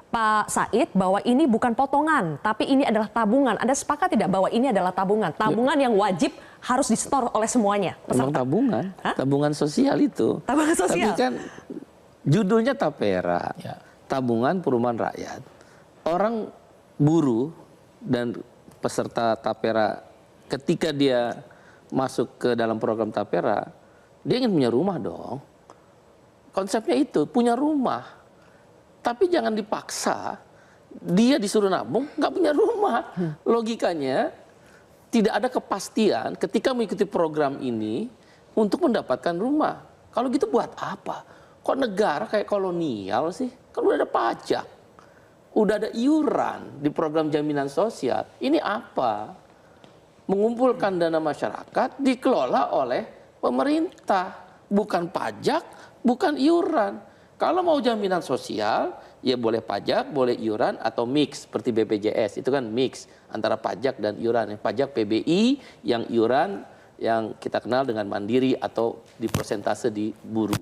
Pak Said bahwa ini bukan potongan, tapi ini adalah tabungan. Anda sepakat tidak bahwa ini adalah tabungan? Tabungan yang wajib harus disetor oleh semuanya. Memang tabungan, tabungan sosial itu. Tabungan sosial. Tapi kan judulnya Tapera, tabungan perumahan rakyat. Orang buruh dan peserta Tapera ketika dia masuk ke dalam program Tapera, dia ingin punya rumah dong. Konsepnya itu, punya rumah. Tapi jangan dipaksa, dia disuruh nabung, nggak punya rumah. Logikanya, tidak ada kepastian ketika mengikuti program ini untuk mendapatkan rumah. Kalau gitu buat apa? Kok negara kayak kolonial sih? Kan udah ada pajak, udah ada iuran di program jaminan sosial. Ini apa? Mengumpulkan dana masyarakat dikelola oleh pemerintah, bukan pajak, bukan iuran. Kalau mau jaminan sosial, ya boleh pajak, boleh iuran, atau mix seperti BPJS. Itu kan mix antara pajak dan iuran. Yang pajak PBI, yang iuran yang kita kenal dengan mandiri atau di persentase di buruh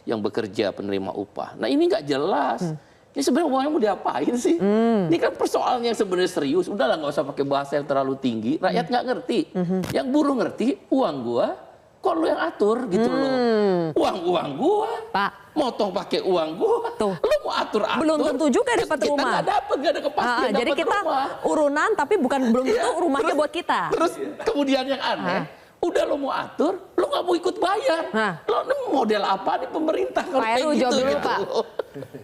yang bekerja penerima upah. Nah ini nggak jelas. Ini sebenarnya uangnya mau diapain sih? Ini kan persoalan yang sebenarnya serius. Udahlah nggak usah pakai bahasa yang terlalu tinggi. Rakyat nggak ngerti. Yang buruh ngerti, uang gua kok lu yang atur gitu loh. Uang gua, Pak, motong pakai uang gua. Tuh. Lu mau atur-atur. Belum tentu juga dapat rumah. Kita nggak ada kepastian Jadi kita rumah. urunan tapi belum tentu rumahnya buat kita. Terus kemudian yang aneh, udah lo mau atur, lo nggak mau ikut bayar. Lo ini model apa di pemerintah kalau kayak gitu? Jawab dulu, Pak.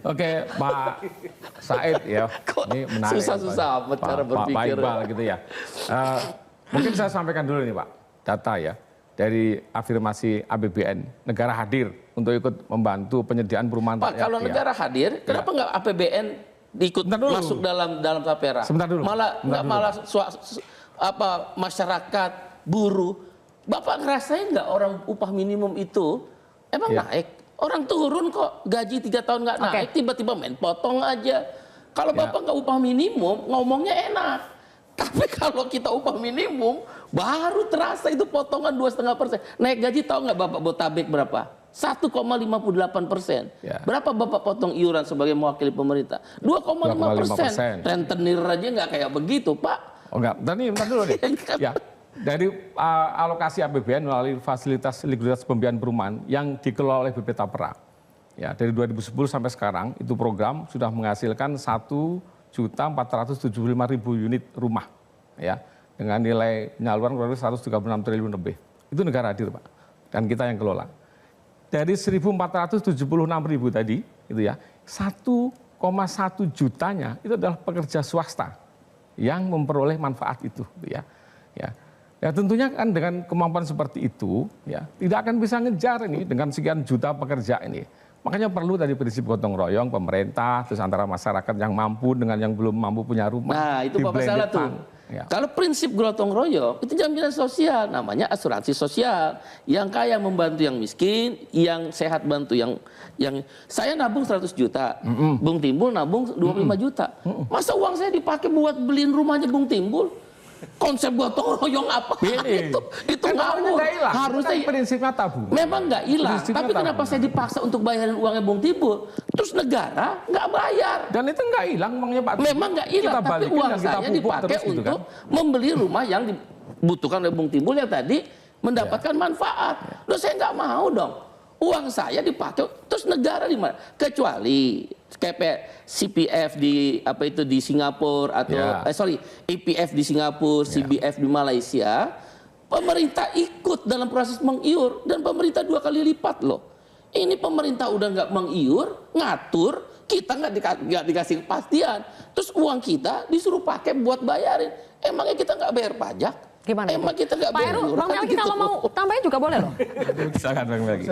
Oke, Pak Said ya. Ini menarik. Susah-susah amat cara berpikir. Pak Iqbal gitu ya. Mungkin saya sampaikan dulu nih Pak, data ya. Dari afirmasi APBN, negara hadir untuk ikut membantu penyediaan perumahan Pak, rakyat. kalau negara hadir, kenapa nggak APBN ikut masuk dalam Tapera? Sebentar dulu. Malah masyarakat buruh. Bapak ngerasain nggak orang upah minimum itu emang naik? Orang turun kok, gaji 3 tahun nggak naik, tiba-tiba main potong aja. Kalau Bapak nggak upah minimum, ngomongnya enak. Tapi kalau kita upah minimum, baru terasa itu potongan 2,5%. Naik gaji tahu nggak Bapak Botabek berapa? 1,58%. Berapa Bapak potong iuran sebagai mewakili pemerintah? 2,5%. Rentenir aja nggak kayak begitu, Pak. Oh enggak, bentar dulu nih. Ya, dari alokasi APBN melalui fasilitas likuiditas pembiayaan perumahan yang dikelola oleh BP Tapera. Ya, dari 2010 sampai sekarang itu program sudah menghasilkan 1.475.000 unit rumah ya dengan nilai penyaluran kurang lebih 136 triliun lebih. Itu negara hadir, Pak. Dan kita yang kelola. Dari 1.476.000 tadi itu ya, 1,1 jutanya itu adalah pekerja swasta yang memperoleh manfaat itu ya. Ya tentunya kan dengan kemampuan seperti itu ya tidak akan bisa ngejar ini dengan sekian juta pekerja ini. Makanya perlu tadi prinsip gotong royong pemerintah terus antara masyarakat yang mampu dengan yang belum mampu punya rumah. Nah itu Bapak salah tuh. Ya. Kalau prinsip gotong royong itu jaminan sosial, namanya asuransi sosial. Yang kaya membantu yang miskin, yang sehat bantu yang saya nabung 100 juta, Bung Timbul nabung 25 juta. Masa uang saya dipakai buat beliin rumahnya Bung Timbul? Konsep gotong royong apa itu ngawur. Harusnya prinsipnya tabungan. Memang nggak hilang, tapi kenapa saya dipaksa untuk bayarin uangnya Bung Timbul? Terus negara nggak bayar. Dan itu nggak hilang uangnya Pak. Memang nggak hilang, tapi uang saya dipakai untuk membeli rumah yang dibutuhkan oleh Bung Timbul yang tadi mendapatkan manfaat. Loh saya nggak mau dong. Uang saya dipakai, terus negara di mana? Kecuali kayak CPF di di Singapura atau EPF di Singapura, CBF di Malaysia, pemerintah ikut dalam proses mengiur dan pemerintah 2 kali lipat loh. Ini pemerintah udah nggak mengiur, ngatur, kita nggak dikasih kepastian. Terus uang kita disuruh pakai buat bayarin. Emangnya kita nggak bayar pajak? Gimana? Emang kita nggak bayar Pak Heru, Bang Melki kalau mau tambahin juga boleh loh. Silakan Bang Melki.